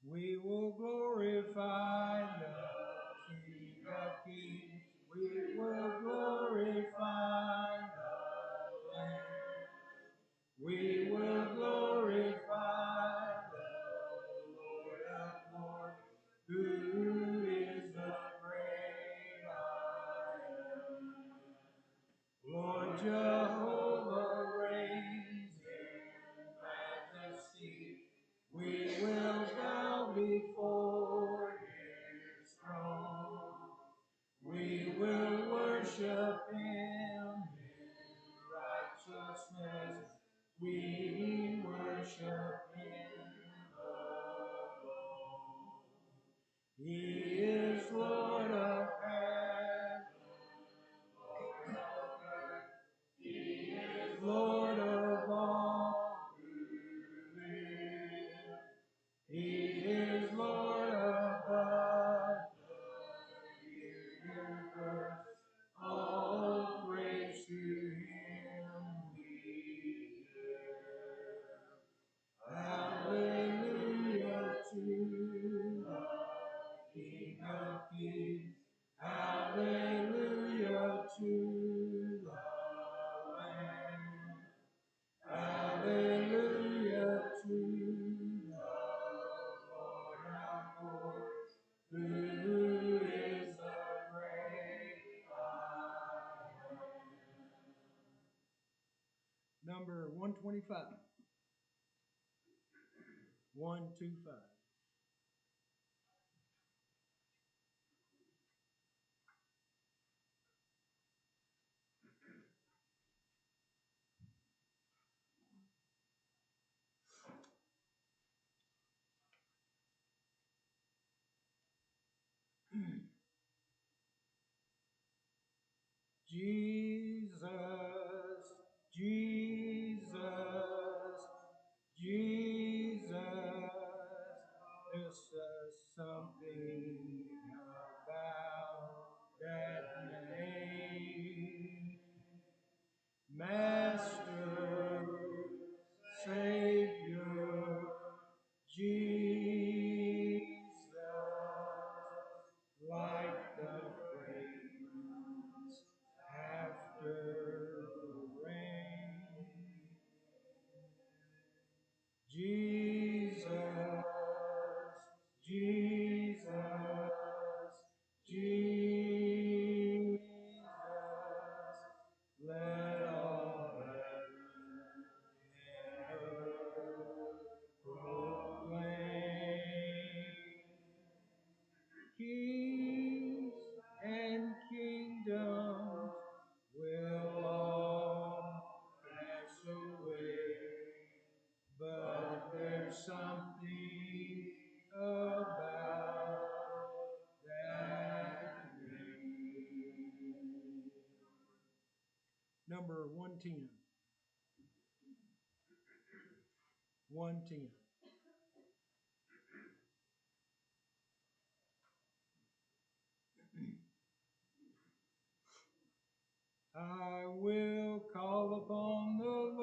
We will glorify the King of Kings. We will glorify the Lamb. We will glorify the Lord of Lords, who is the great I am. Lord Jehovah reigns in majesty. We will bow before His throne. We will worship Him in righteousness. We worship Him alone. He is Lord of heaven, Lord of earth. He is Lord of all who live. He is Lord above the universe. All praise to Him we give. Hallelujah to the King of Kings. Hallelujah to the Lamb. Hallelujah to the Lord of Lords, who is the great I am. Number 125. 125. Jesus, Jesus, Jesus, there's something about that name. Master, Savior, Jesus, like the fragrance after the rain. Jesus, Jesus, Jesus, let all heaven and earth proclaim. Kings and kingdoms will all pass away, but there's something about that name. Number 110. 110. I will call upon the Lord,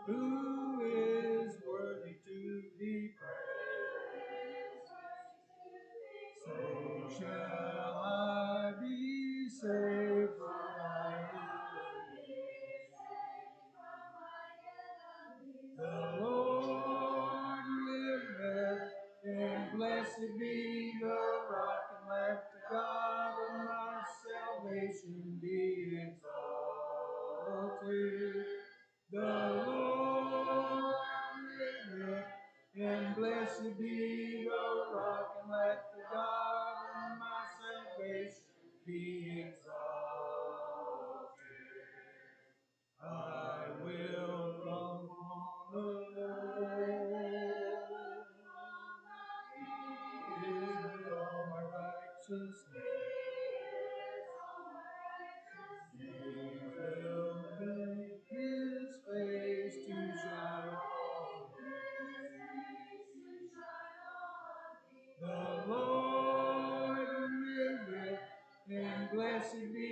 who is worthy to be praised. So shall I be saved from my enemies. The Lord liveth, and blessed be the rock, and let the God of my salvation be exalted. The Lord liveth, and blessed be the rock, and let the God of my salvation be exalted. I will call upon the Lord. He is all my righteousness. He will make His face to shine on me. The Lord liveth, and blessed be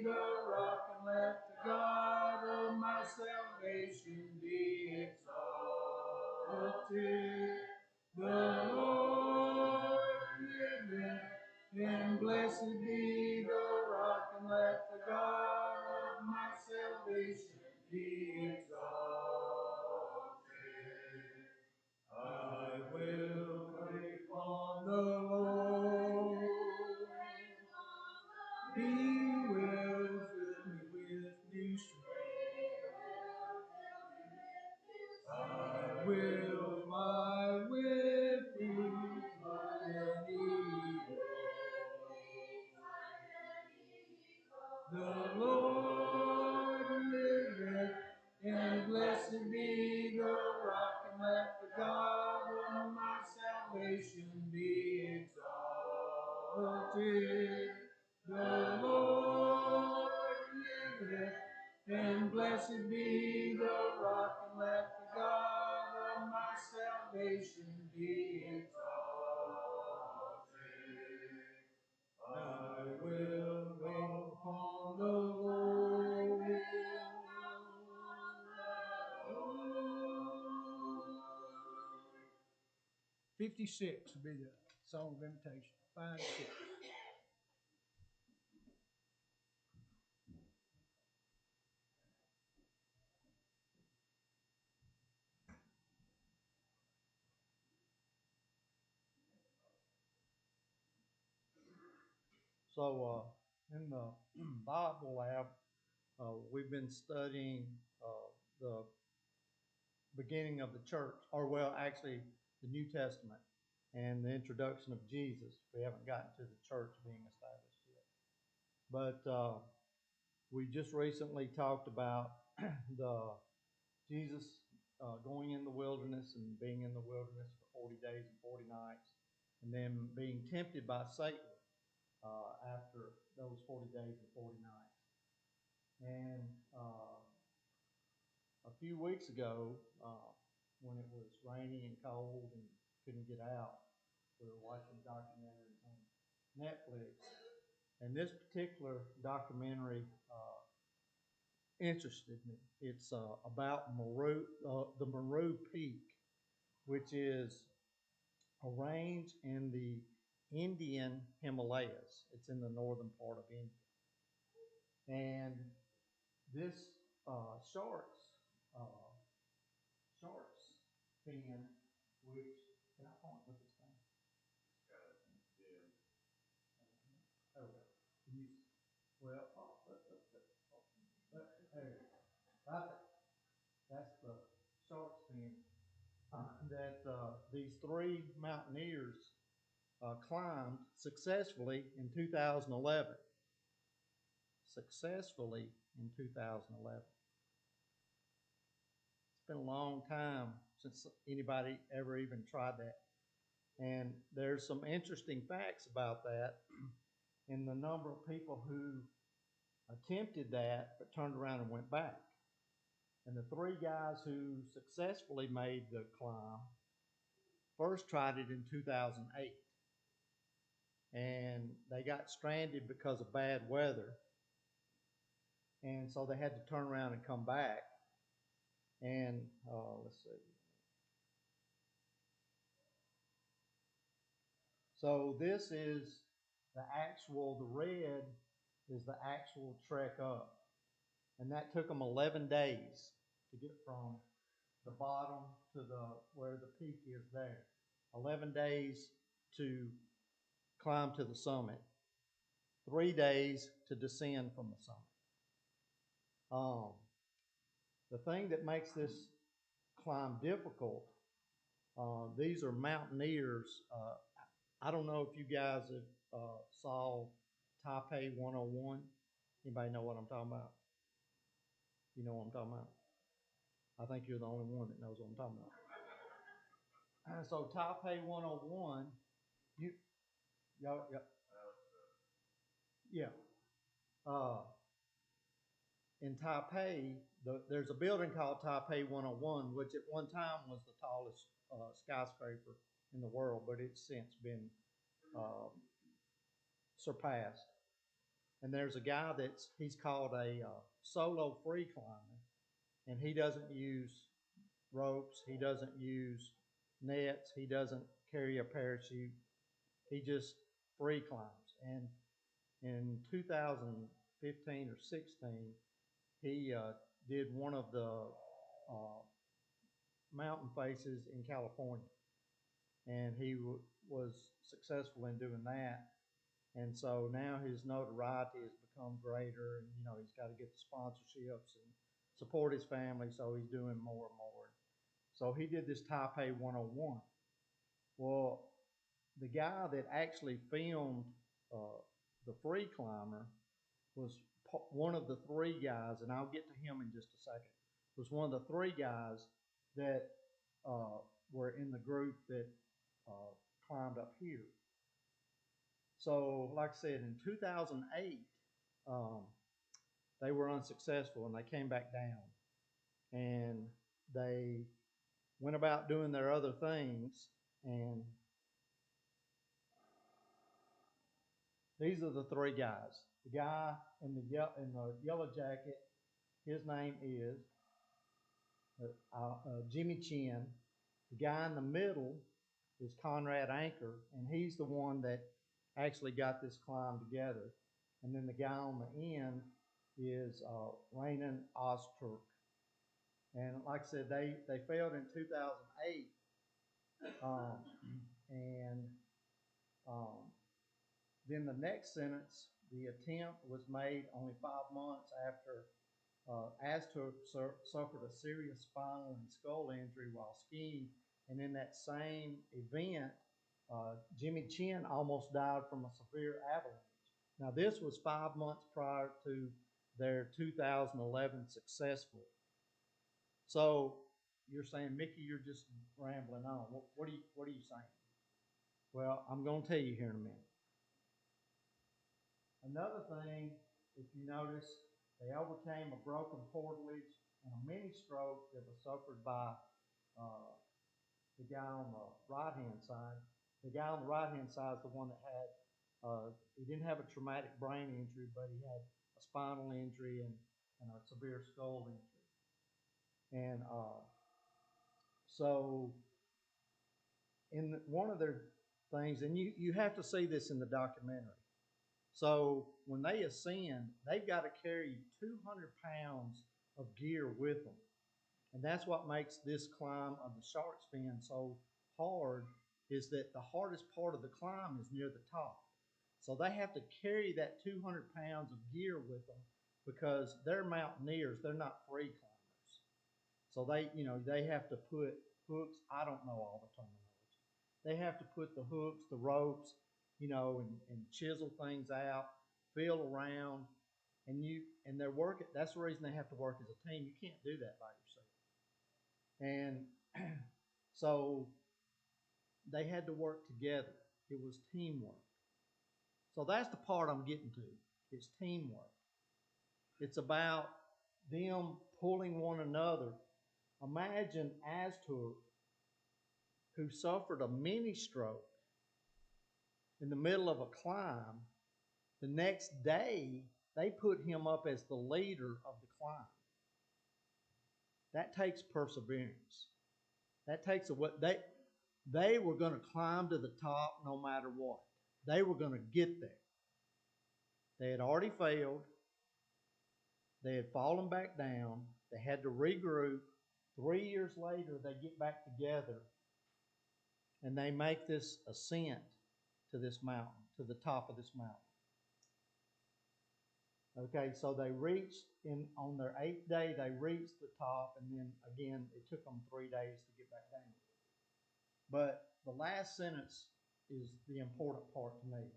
the rock, and let the God of my salvation be exalted. exalted. The Lord liveth, and blessed be the rock, and let the God of my salvation be exalted. I will wait on the Lord. He will fill me with new strength. I will fly with wings like an eagle. The Lord liveth, and blessed be the rock, and let the God of my salvation be exalted. The Lord liveth, and blessed be the rock, and let the God of my salvation be exalted. I will wait upon the Lord. 56 would be the song of invitation. 5 and 6. So, in the Bible app, we've been studying the beginning of the church, or well, actually, the New Testament and the introduction of Jesus. We haven't gotten to the church being established yet. But we just recently talked about the Jesus going in the wilderness and being in the wilderness for 40 days and 40 nights, and then being tempted by Satan after those 40 days and 40 nights. And a few weeks ago, when it was rainy and cold and couldn't get out, we were watching documentaries on Netflix. And this particular documentary interested me. It's about the Meru Peak, which is a range in the Indian Himalayas. It's in the northern part of India. And this uh, shark's fin, which, can I point with this thing? Okay. Well, there. Right there. That's the shark's fin that these three mountaineers climbed successfully in 2011. Successfully in 2011. It's been a long time since anybody ever even tried that. And there's some interesting facts about that in the number of people who attempted that but turned around and went back. And the three guys who successfully made the climb first tried it in 2008. And they got stranded because of bad weather. And so they had to turn around and come back. And let's see. So this is the red is the actual trek up. And that took them 11 days to get from the bottom to where the peak is there. 11 days to climb to the summit. 3 days to descend from the summit. The thing that makes this climb difficult, these are mountaineers. I don't know if you guys have saw Taipei 101. Anybody know what I'm talking about? You know what I'm talking about? I think you're the only one that knows what I'm talking about. So Taipei 101, yeah. In Taipei, there's a building called Taipei 101, which at one time was the tallest skyscraper in the world, but it's since been surpassed. And there's a guy he's called a solo free climber, and he doesn't use ropes, he doesn't use nets. He doesn't carry a parachute. He just free climbs. And in 2015 or 16, he did one of the uh, mountain faces in California, and he was successful in doing that. And so now his notoriety has become greater, and he's got to get the sponsorships and support his family, so he's doing more and more. So he did this Taipei 101. Well, the guy that actually filmed uh, the free climber was one of the three guys, and I'll get to him in just a second. Was one of the three guys that uh, were in the group that uh, climbed up here. So, like I said, in 2008, um, they were unsuccessful and they came back down, and they went about doing their other things. And these are the three guys. The guy in the yellow jacket, his name is Jimmy Chin. The guy in the middle is Conrad Anker, and he's the one that actually got this climb together. And then the guy on the end is Raynon Ozturk. And like I said, they failed in 2008, um, and um, then the next sentence, the attempt was made only 5 months after Ozturk suffered a serious spinal and skull injury while skiing. And in that same event, Jimmy Chin almost died from a severe avalanche. Now, this was 5 months prior to their 2011 successful. So you're saying, Mickey, you're just rambling on. What are you saying? Well, I'm going to tell you here in a minute. Another thing, if you notice, they overcame a broken portalage and a mini stroke that was suffered by uh, the guy on the right hand side. The guy on the right hand side is the one that had, he didn't have a traumatic brain injury, but he had a spinal injury and a severe skull injury. And so, in one of their things, and you have to see this in the documentary. So when they ascend, they've got to carry 200 pounds of gear with them. And that's what makes this climb of the Shark's Fin so hard, is that the hardest part of the climb is near the top. So they have to carry that 200 pounds of gear with them because they're mountaineers. They're not free climbers. So they have to put hooks. I don't know all the terminology. They have to put the hooks, the ropes, and chisel things out, feel around, and they're working. That's the reason they have to work as a team. You can't do that by yourself. And so they had to work together. It was teamwork. So that's the part I'm getting to. It's teamwork. It's about them pulling one another. Imagine Ozturk, who suffered a mini stroke in the middle of a climb. The next day, they put him up as the leader of the climb. That takes perseverance. That takes they were going to climb to the top no matter what. They were going to get there. They had already failed. They had fallen back down. They had to regroup. 3 years later, they get back together and they make this ascent to this mountain, to the top of this mountain. Okay, so they reached on their 8th day, they reached the top, and then again, it took them 3 days to get back down. But the last sentence is the important part to me.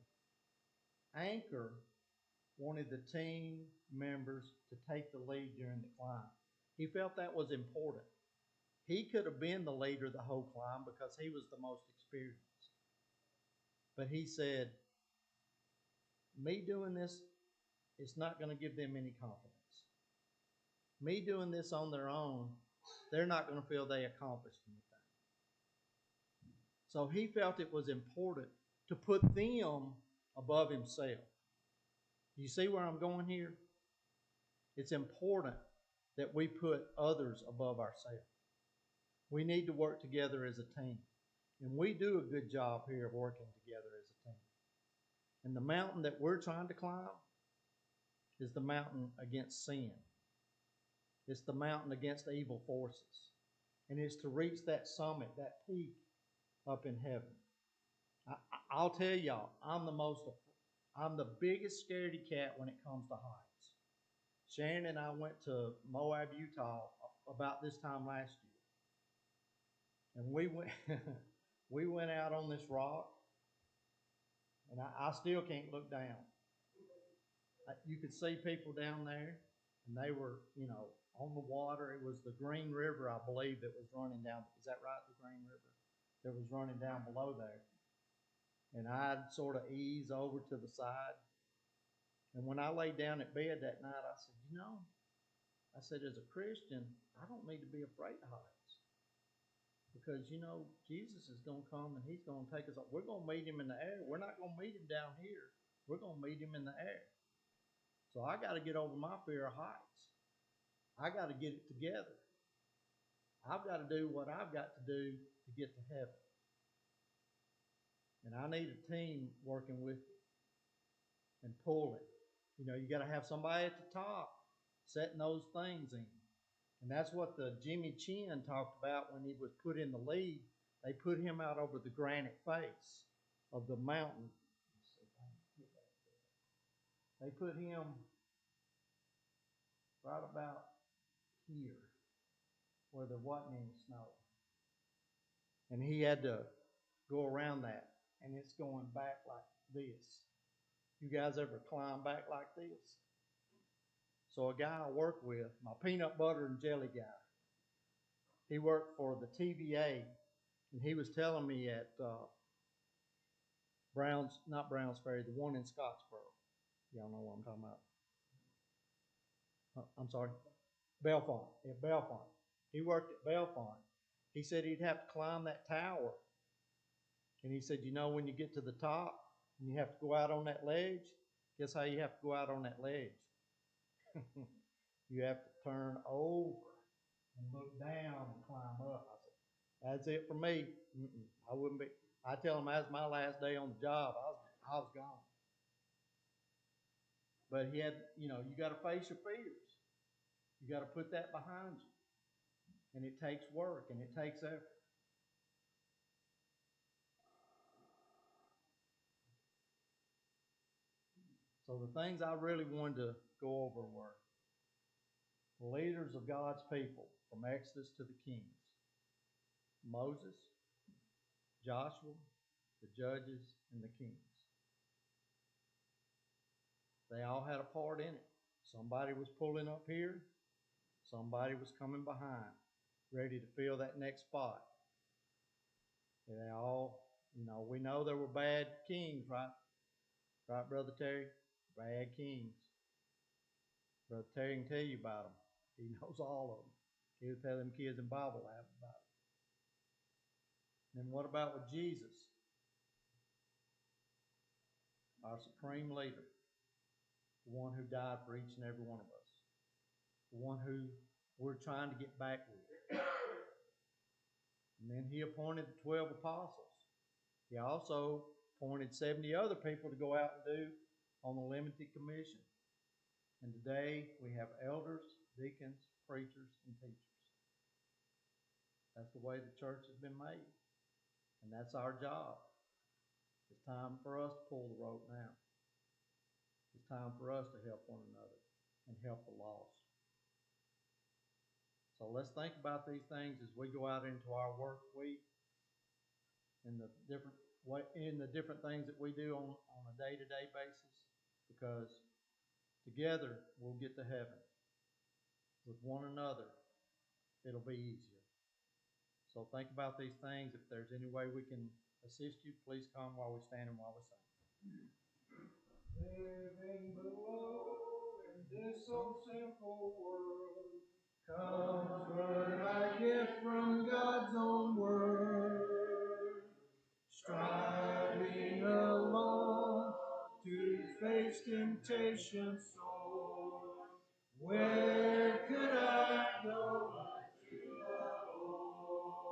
Anker wanted the team members to take the lead during the climb. He felt that was important. He could have been the leader the whole climb because he was the most experienced. But he said, me doing this, it's not going to give them any confidence. Me doing this on their own, they're not going to feel they accomplished anything. So he felt it was important to put them above himself. You see where I'm going here? It's important that we put others above ourselves. We need to work together as a team. And we do a good job here of working together as a team. And the mountain that we're trying to climb is the mountain against sin. It's the mountain against evil forces. And it's to reach that summit, that peak up in heaven. I'll tell y'all, I'm the biggest scaredy cat when it comes to heights. Shannon and I went to Moab, Utah about this time last year. And we went out on this rock, and I still can't look down. You could see people down there, and they were, on the water. It was the Green River, I believe, that was running down. Is that right? The Green River that was running down below there. And I'd sort of ease over to the side. And when I lay down at bed that night, I said, I said, as a Christian, I don't need to be afraid of heights. Because, Jesus is going to come and he's going to take us up. We're going to meet him in the air. We're not going to meet him down here. We're going to meet him in the air. So I got to get over my fear of heights. I got to get it together. I've got to do what I've got to do to get to heaven. And I need a team working with me and pulling. You got to have somebody at the top setting those things in. And that's what the Jimmy Chin talked about when he was put in the lead. They put him out over the granite face of the mountain. They put him right about here where there wasn't any snow. And he had to go around that. And it's going back like this. You guys ever climb back like this? So a guy I work with, my peanut butter and jelly guy, he worked for the TVA, and he was telling me at not Browns Ferry, the one in Scottsboro. Y'all know what I'm talking about. I'm sorry, Bellefonte. Yeah, Bellefonte. He worked at Bellefonte. He said he'd have to climb that tower. And he said, when you get to the top and you have to go out on that ledge, guess how you have to go out on that ledge? You have to turn over and look down and climb up. I said, that's it for me. I wouldn't be. I tell him that's my last day on the job. I was gone. But he had, you got to face your fears. You got to put that behind you. And it takes work and it takes effort. So the things I really wanted to go over were the leaders of God's people from Exodus to the kings. Moses, Joshua, the judges, and the kings. They all had a part in it. Somebody was pulling up here. Somebody was coming behind, ready to fill that next spot. They all, we know there were bad kings, right? Right, Brother Terry? Bad kings. Brother Terry can tell you about them. He knows all of them. He'll tell them kids in Bible lab about it. Then what about with Jesus? Our supreme leader. The one who died for each and every one of us. The one who we're trying to get back with. And then he appointed the 12 apostles. He also appointed 70 other people to go out and do on the limited commission. And today we have elders, deacons, preachers, and teachers. That's the way the church has been made. And that's our job. It's time for us to pull the rope now. It's time for us to help one another and help the lost. So let's think about these things as we go out into our work week and the different things that we do on a day-to-day basis, because together we'll get to heaven. With one another, it'll be easier. So think about these things. If there's any way we can assist you, please come while we stand and while we sing. Living below in this so simple world comes what I get from God's own word. Striving alone to face temptation sore. Where could I go but to the Lord?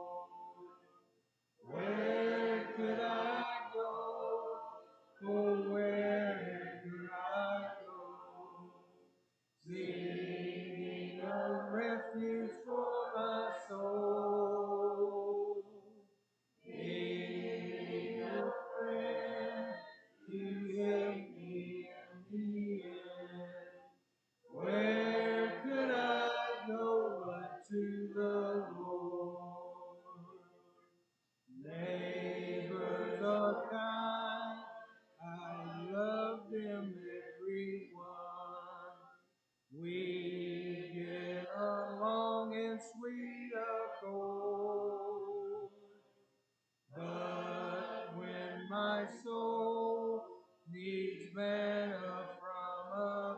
soul needs manna from above.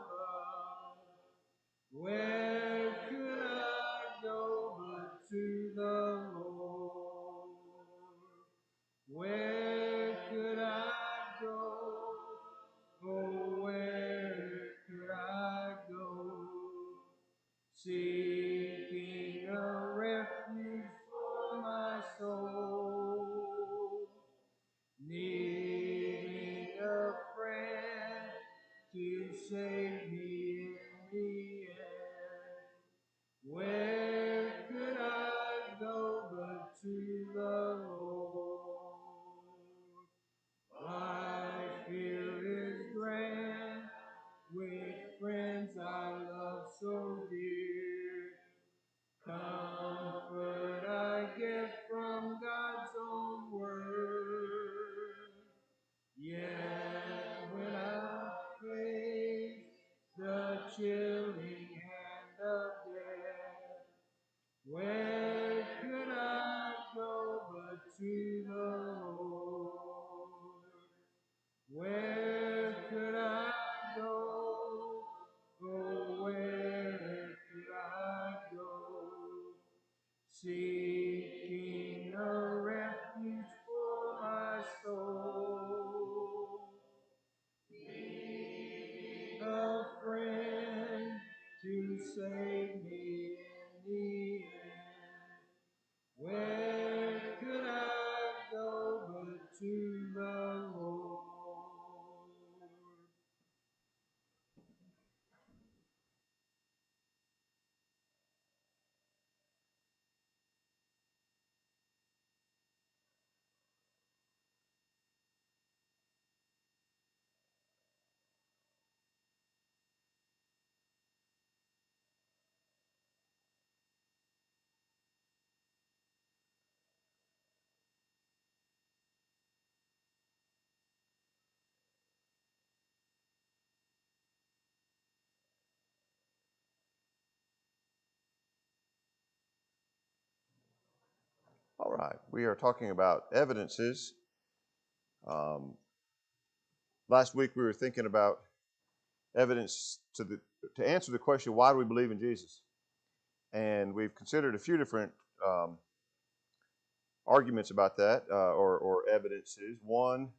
Where could I go but to the Lord? Where could I go? Oh, where could I go? Seeking a refuge for my soul, needing a friend to save me in the end. Where could I go but to the Lord? Life here is grand, with friends I love so dear. Comfort I get from God's own word. Yet when I face the chilling hand of death, where could I go but to the Lord? Where could I go? Oh, where could I go? Seeking a refuge for my soul. Needing a friend to save me in the end. Where could I go but to the Lord? All right, we are talking about evidences. Um, Last week we were thinking about evidence to answer the question, why do we believe in Jesus? And we've considered a few different arguments about that, or evidences. One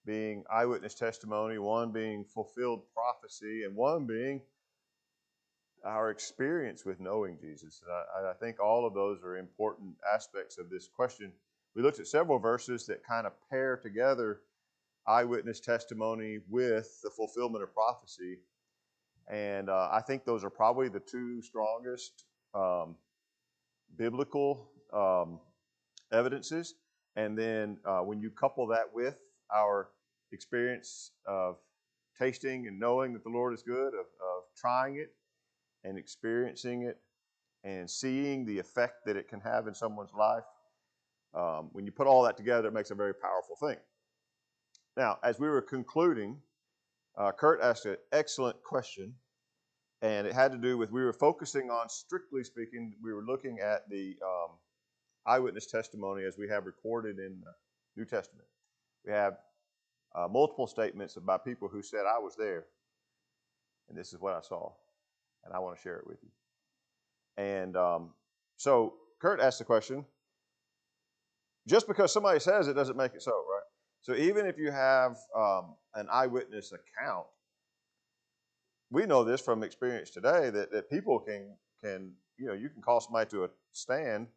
being eyewitness testimony, one being fulfilled prophecy, and one being our experience with knowing Jesus. And I think all of those are important aspects of this question. We looked at several verses that kind of pair together eyewitness testimony with the fulfillment of prophecy. And I think those are probably the two strongest biblical evidences. And then when you couple that with our experience of tasting and knowing that the Lord is good, of trying it and experiencing it and seeing the effect that it can have in someone's life, when you put all that together, it makes a very powerful thing. Now, as we were concluding, Kurt asked an excellent question, and it had to do with, we were focusing on, strictly speaking, we were looking at the eyewitness testimony as we have recorded in the New Testament. We have multiple statements about people who said, I was there, and this is what I saw, and I want to share it with you. And so Kurt asked the question, just because somebody says it doesn't make it so, right? So even if you have an eyewitness account, we know this from experience today that people can, you can call somebody to a stand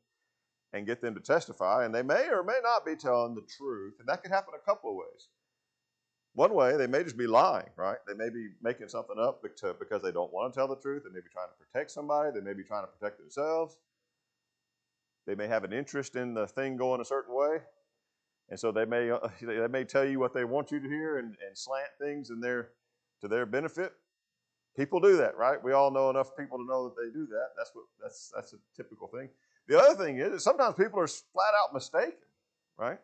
and get them to testify, and they may or may not be telling the truth, and that can happen a couple of ways. One way, they may just be lying, right? They may be making something up because they don't want to tell the truth. They may be trying to protect somebody. They may be trying to protect themselves. They may have an interest in the thing going a certain way, and so they may tell you what they want you to hear and slant things to their benefit. People do that, right? We all know enough people to know that they do that. That's a typical thing. The other thing is that sometimes people are flat out mistaken, right?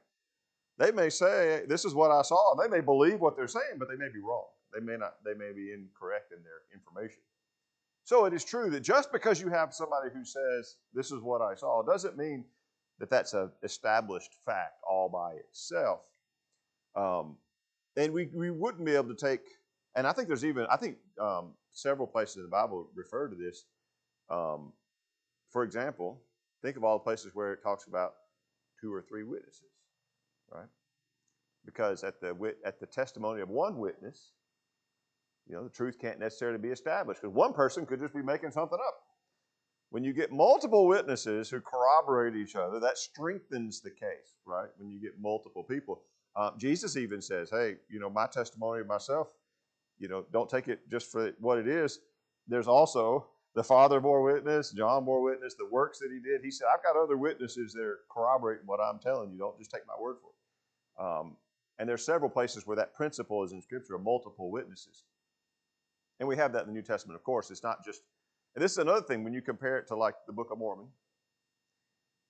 They may say, this is what I saw, and they may believe what they're saying, but they may be wrong. They may be incorrect in their information. So it is true that just because you have somebody who says, this is what I saw, doesn't mean that that's an established fact all by itself. And we wouldn't be able to take, and I think several places in the Bible refer to this. For example, think of all the places where it talks about 2 or 3 witnesses, right? Because at the testimony of one witness, the truth can't necessarily be established because one person could just be making something up. When you get multiple witnesses who corroborate each other, that strengthens the case, right? When you get multiple people. Jesus even says, hey, my testimony of myself, don't take it just for what it is. There's also the Father bore witness, John bore witness, the works that he did. He said, I've got other witnesses that are corroborating what I'm telling you. Don't just take my word for it. And there's several places where that principle is in Scripture of multiple witnesses. And we have that in the New Testament, of course. It's not just, and this is another thing when you compare it to like the Book of Mormon.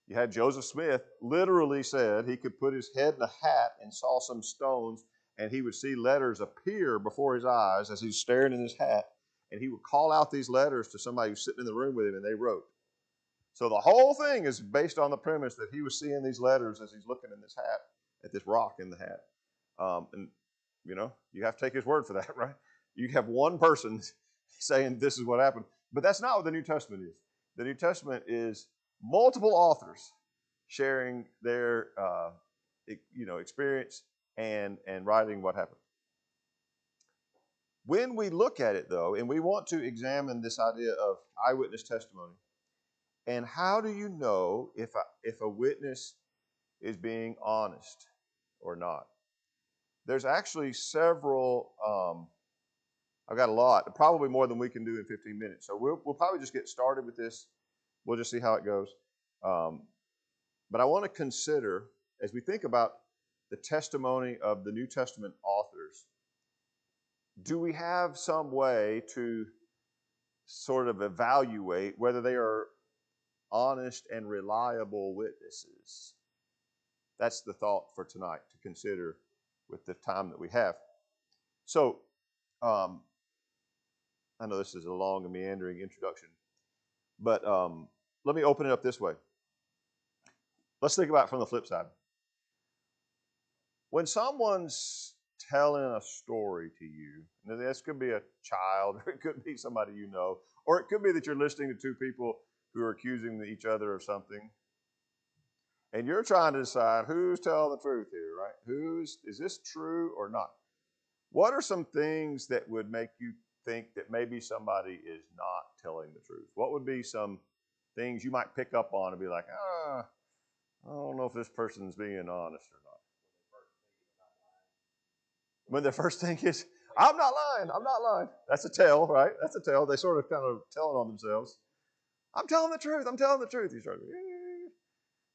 You had Joseph Smith literally said he could put his head in a hat and saw some stones, and he would see letters appear before his eyes as he's staring in his hat, and he would call out these letters to somebody who's sitting in the room with him, and they wrote. So the whole thing is based on the premise that he was seeing these letters as he's looking in this hat, at this rock in the hat. And you have to take his word for that, right? You have one person saying this is what happened. But that's not what the New Testament is. The New Testament is multiple authors sharing their experience and writing what happened. When we look at it, though, and we want to examine this idea of eyewitness testimony, and how do you know if a witness is being honest or not? There's actually several. I've got a lot, probably more than we can do in 15 minutes. So we'll probably just get started with this. We'll just see how it goes. But I want to consider, as we think about the testimony of the New Testament authors, do we have some way to sort of evaluate whether they are honest and reliable witnesses? That's the thought for tonight to consider with the time that we have. So, I know this is a long and meandering introduction, but let me open it up this way. Let's think about it from the flip side. When someone's telling a story to you, and this could be a child, or it could be somebody you know, or it could be that you're listening to 2 people who are accusing each other of something, and you're trying to decide who's telling the truth here, right? Is this true or not? What are some things that would make you think that maybe somebody is not telling the truth? What would be some things you might pick up on and be like, I don't know if this person's being honest or not? When their first thing is, I'm not lying. That's a tell, right? That's a tell. They sort of kind of telling on themselves. I'm telling the truth. You start,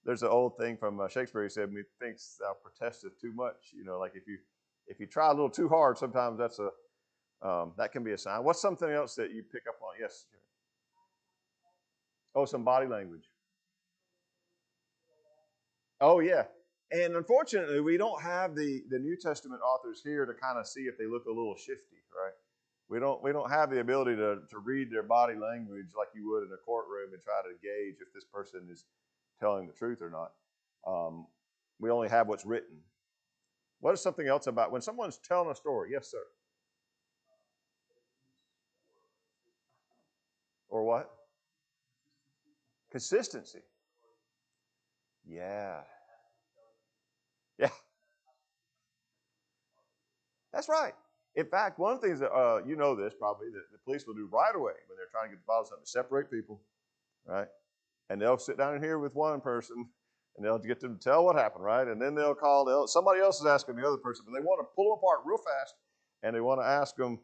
there's an old thing from Shakespeare. He said, methinks thou protesteth too much. Like if you try a little too hard, sometimes that can be a sign. What's something else that you pick up on? Yes. Oh, some body language. Oh, yeah. And unfortunately, we don't have the New Testament authors here to kind of see if they look a little shifty, right? We don't have the ability to read their body language like you would in a courtroom and try to gauge if this person is telling the truth or not. We only have what's written. What is something else about when someone's telling a story? Yes, sir. Or what? Consistency. Yeah. Yeah. That's right. In fact, one of the things that this probably that the police will do right away when they're trying to get the bottom of something, separate people, right? And they'll sit down in here with one person, and they'll get them to tell what happened, right? And then they'll call. Somebody else is asking the other person, but they want to pull them apart real fast, and they want to ask them,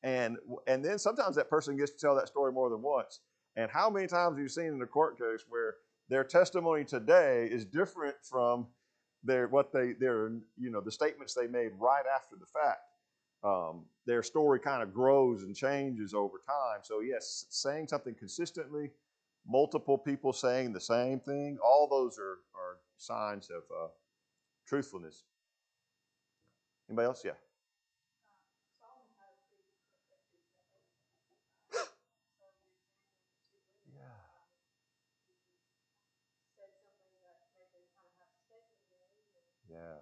and then sometimes that person gets to tell that story more than once. And how many times have you seen in a court case where their testimony today is different from the statements they made right after the fact? Their story kind of grows and changes over time. So yes, saying something consistently, multiple people saying the same thing, all those are signs of truthfulness. Anybody else? Yeah. Yeah.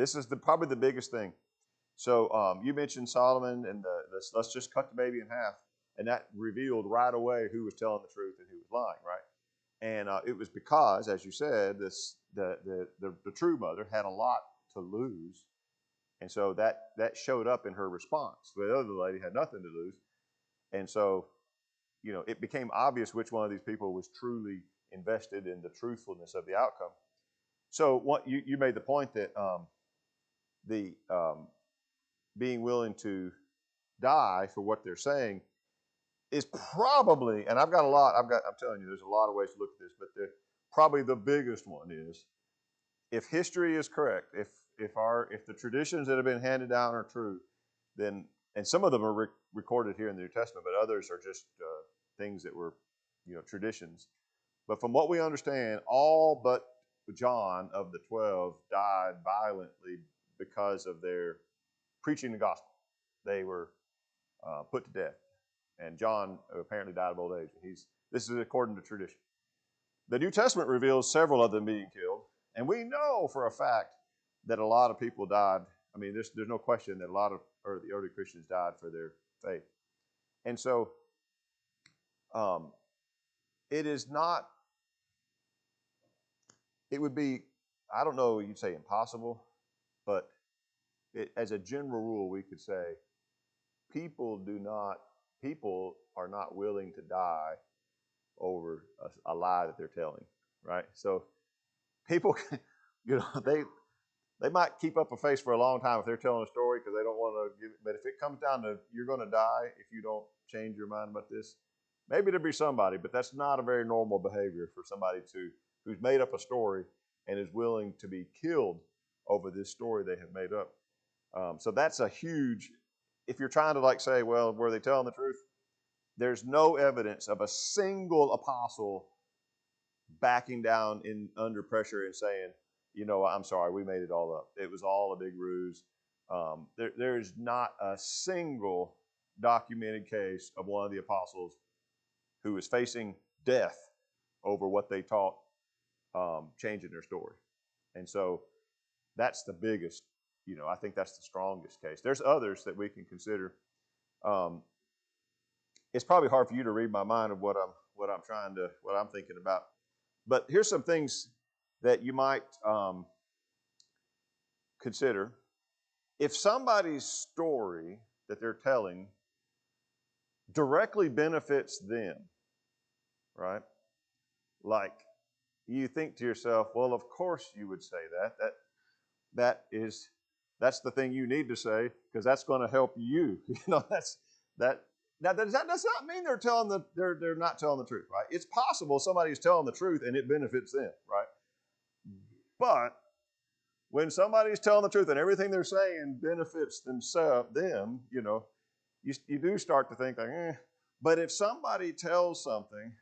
This is probably the biggest thing. So you mentioned Solomon and let's just cut the baby in half, and that revealed right away who was telling the truth and who was lying, right? And it was because, as you said, the true mother had a lot to lose, and so that showed up in her response. The other lady had nothing to lose, and so it became obvious which one of these people was truly invested in the truthfulness of the outcome. So what you made the point that the being willing to die for what they're saying is probably, and I'm telling you, there's a lot of ways to look at this, but probably the biggest one is, if history is correct, if the traditions that have been handed down are true, then, and some of them are recorded here in the New Testament, but others are just things that were, traditions. But from what we understand, all but John of the 12 died violently because of their preaching the gospel. They were put to death. And John apparently died of old age. This is according to tradition. The New Testament reveals several of them being killed, and we know for a fact that a lot of people died. I mean, there's no question that a lot of the early Christians died for their faith. And so it would be, I don't know, you'd say impossible, but as a general rule, we could say people are not willing to die over a lie that they're telling, right? So people, they might keep up a face for a long time if they're telling a story because they don't want to give it. But if it comes down to you're going to die if you don't change your mind about this, maybe there'll be somebody, but that's not a very normal behavior for somebody who's made up a story and is willing to be killed over this story they have made up. So that's a huge, if you're trying to say, well, were they telling the truth? There's no evidence of a single apostle backing down under pressure and saying, I'm sorry, we made it all up. It was all a big ruse. There's not a single documented case of one of the apostles who is facing death over what they taught, changing their story. And so that's the biggest, I think that's the strongest case. There's others that we can consider. It's probably hard for you to read my mind of what I'm thinking about. But here's some things that you might consider. If somebody's story that they're telling directly benefits them, right? Like, you think to yourself, well, of course you would say that. That's the thing you need to say because that's going to help you. That's that. Now, does not mean they're not telling the truth, right? It's possible somebody's telling the truth and it benefits them, right? But when somebody's telling the truth and everything they're saying benefits them, you do start to think But if somebody tells something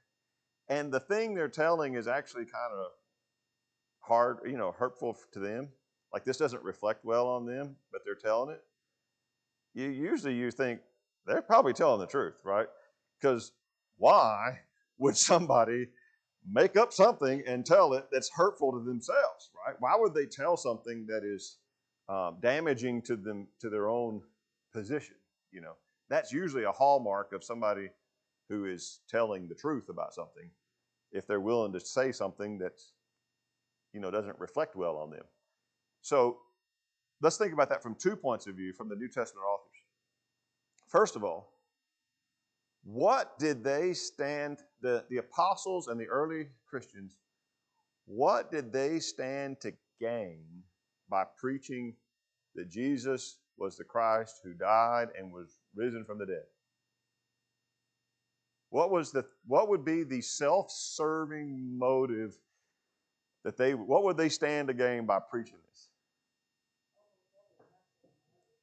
and the thing they're telling is actually kind of hard, hurtful to them, like this doesn't reflect well on them, but they're telling it, you think they're probably telling the truth, right? Because why would somebody make up something and tell it that's hurtful to themselves, right? Why would they tell something that is damaging to them, to their own position? That's usually a hallmark of somebody who is telling the truth about something, if they're willing to say something that doesn't reflect well on them. So let's think about that from 2 points of view from the New Testament authors. First of all, what did they stand, the apostles and the early Christians, what did they stand to gain by preaching that Jesus was the Christ who died and was risen from the dead? What would be the self-serving motive what would they stand to gain by preaching this?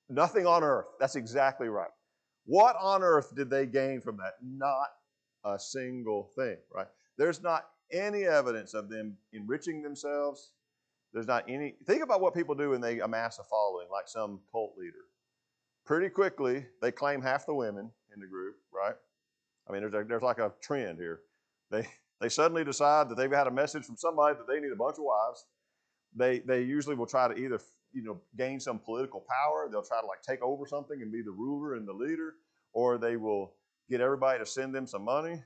Nothing on earth. That's exactly right. What on earth did they gain from that? Not a single thing, right? There's not any evidence of them enriching themselves. There's not any. Think about what people do when they amass a following, like some cult leader. Pretty quickly, they claim half the women in the group, right? I mean, there's like a trend here. They suddenly decide that they've had a message from somebody that they need a bunch of wives. they usually will try to either gain some political power. They'll try to like take over something and be the ruler and the leader, or they will get everybody to send them some money.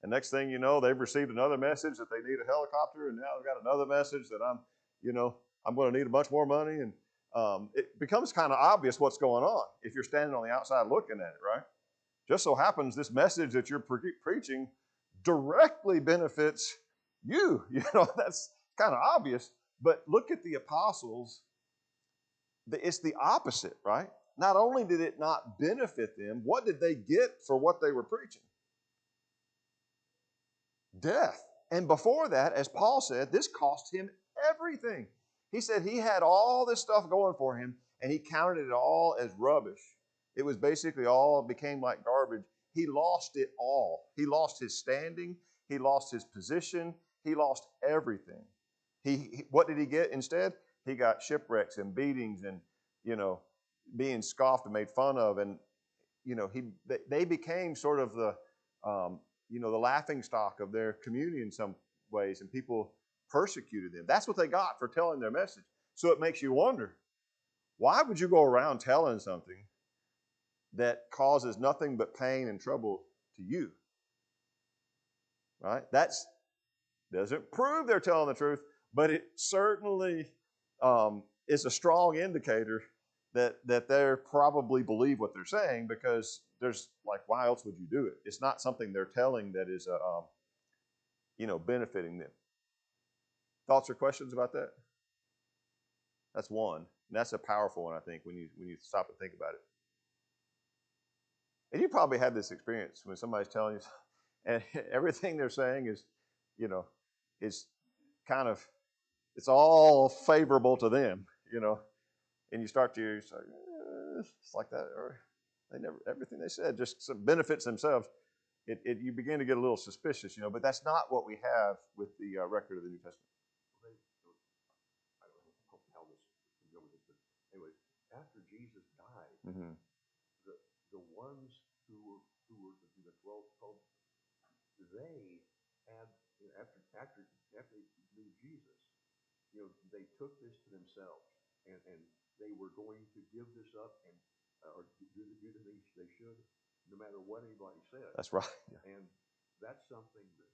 And next thing you know, they've received another message that they need a helicopter, and now they've got another message that I'm going to need a bunch more money. And it becomes kind of obvious what's going on if you're standing on the outside looking at it, right? Just so happens this message that you're preaching directly benefits you. That's kind of obvious. But look at the apostles. It's the opposite, right? Not only did it not benefit them, what did they get for what they were preaching? Death. And before that, as Paul said, this cost him everything. He said he had all this stuff going for him, and he counted it all as rubbish. It was basically all became like garbage. He lost it all. He lost his standing. He lost his position. He lost everything. What did he get instead? He got shipwrecks and beatings and, being scoffed and made fun of. And, they became sort of the laughing stock of their community in some ways, and people persecuted them. That's what they got for telling their message. So it makes you wonder, why would you go around telling something that causes nothing but pain and trouble to you? Right? That doesn't prove they're telling the truth, but it certainly is a strong indicator that they probably believe what they're saying, because there's like, why else would you do it? It's not something they're telling that is benefiting them. Thoughts or questions about that? That's one. And that's a powerful one, I think, when you stop and think about it. And you probably had this experience when somebody's telling you, and everything they're saying is, is kind of, it's all favorable to them, and you start to, it's like that, or everything they said just benefits themselves. You begin to get a little suspicious, but that's not what we have with the record of the New Testament. I don't know how this can go with this, but anyways, after Jesus died, Mm-hmm. the ones who were the 12, they had, after they knew Jesus, they took this to themselves, and they were going to give this up and or do the things they should, no matter what anybody said. That's right. Yeah. And that's something that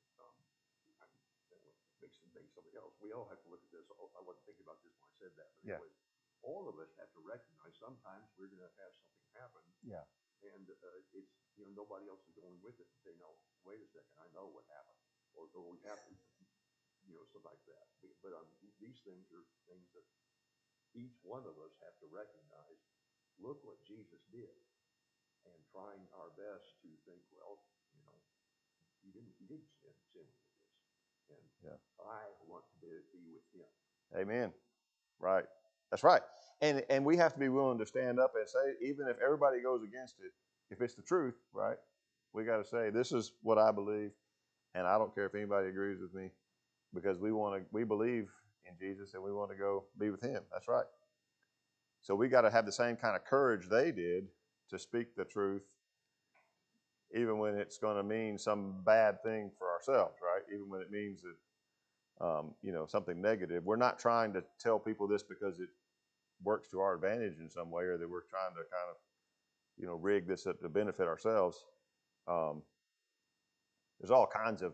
makes something else. We all have to look at this. I wasn't thinking about this when I said that, but Yeah. anyways, all of us have to recognize sometimes we're going to have something happen. Yeah. And it's, nobody else is going with it. They know, wait a second, I know what happened. Or we have to, something like that. But these things are things that each one of us have to recognize. Look what Jesus did. And trying our best to think, well, he didn't sin with this. And yeah. I want to be with him. Amen. Right. That's right. And we have to be willing to stand up and say, even if everybody goes against it, if it's the truth, right, we got to say, this is what I believe, and I don't care if anybody agrees with me, because we believe in Jesus and we want to go be with him. That's right. So we got to have the same kind of courage they did to speak the truth, even when it's going to mean some bad thing for ourselves, right? Even when it means that, something negative. We're not trying to tell people this because it works to our advantage in some way, or that we're trying to kind of, rig this up to benefit ourselves. There's all kinds of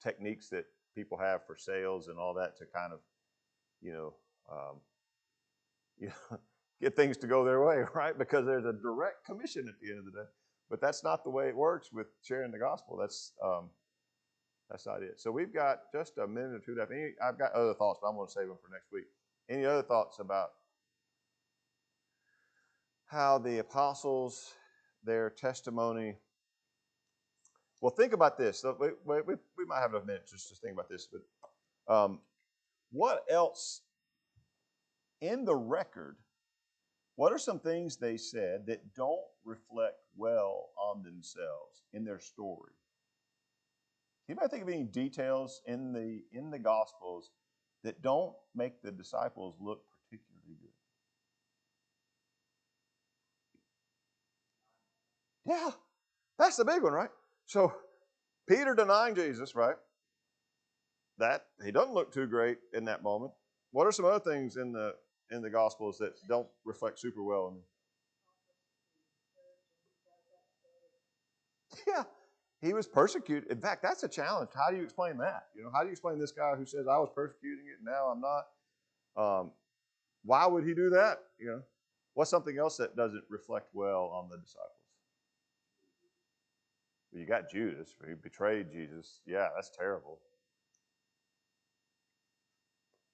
techniques that people have for sales and all that to kind of, get things to go their way, right? Because there's a direct commission at the end of the day. But that's not the way it works with sharing the gospel. That's not it. So we've got just a minute or two left. I've got other thoughts, but I'm going to save them for next week. Any other thoughts about how the apostles, their testimony? Well, think about this. So we might have a minute just to think about this. But what else in the record? What are some things they said that don't reflect well on themselves in their story? Anybody think of any details in the Gospels that don't make the disciples look particularly good? Yeah, that's the big one, right? So Peter denying Jesus, right? That he doesn't look too great in that moment. What are some other things in the Gospels that don't reflect super well on them? Yeah, he was persecuted. In fact, that's a challenge. How do you explain that? How do you explain this guy who says I was persecuting it and now I'm not? Why would he do that? What's something else that doesn't reflect well on the disciples? Well, you got Judas, who betrayed Jesus. Yeah, that's terrible.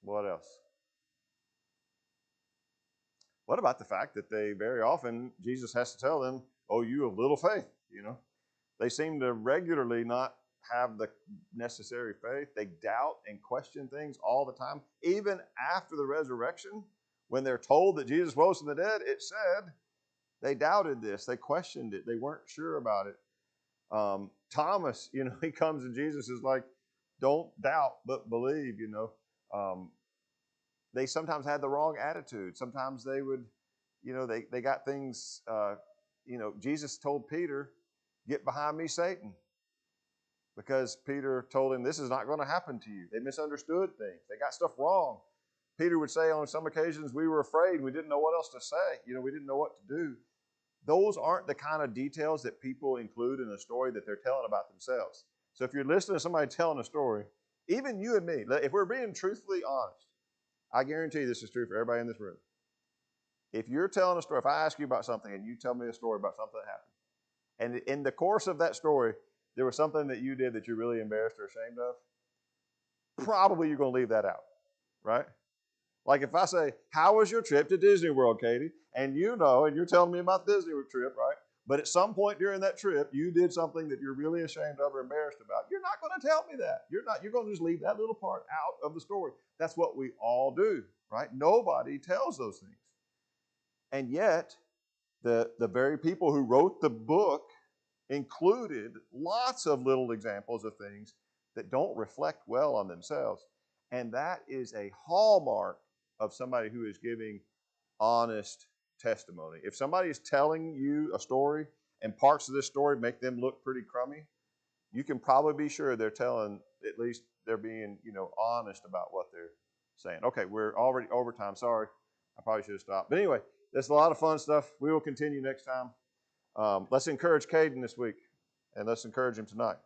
What else? What about the fact that they very often, Jesus has to tell them, oh, you of little faith, They seem to regularly not have the necessary faith. They doubt and question things all the time. Even after the resurrection, when they're told that Jesus rose from the dead, it said they doubted this. They questioned it. They weren't sure about it. Thomas, he comes and Jesus is like, don't doubt, but believe, They sometimes had the wrong attitude. Sometimes they would, they got things, Jesus told Peter, get behind me, Satan. Because Peter told him, this is not going to happen to you. They misunderstood things. They got stuff wrong. Peter would say on some occasions, we were afraid. We didn't know what else to say. We didn't know what to do. Those aren't the kind of details that people include in a story that they're telling about themselves. So if you're listening to somebody telling a story, even you and me, if we're being truthfully honest, I guarantee this is true for everybody in this room. If you're telling a story, if I ask you about something and you tell me a story about something that happened, and in the course of that story, there was something that you did that you're really embarrassed or ashamed of, probably you're going to leave that out, right? Like if I say, how was your trip to Disney World, Katie? And and you're telling me about the Disney World trip, right? But at some point during that trip, you did something that you're really ashamed of or embarrassed about. You're not going to tell me that. You're going to just leave that little part out of the story. That's what we all do, right? Nobody tells those things. And yet, the very people who wrote the book included lots of little examples of things that don't reflect well on themselves. And that is a hallmark of somebody who is giving honest testimony. If somebody is telling you a story and parts of this story make them look pretty crummy, you can probably be sure they're telling, at least they're being, honest about what they're saying. Okay, we're already over time. Sorry, I probably should have stopped. But anyway, there's a lot of fun stuff. We will continue next time. Let's encourage Caden this week, and let's encourage him tonight.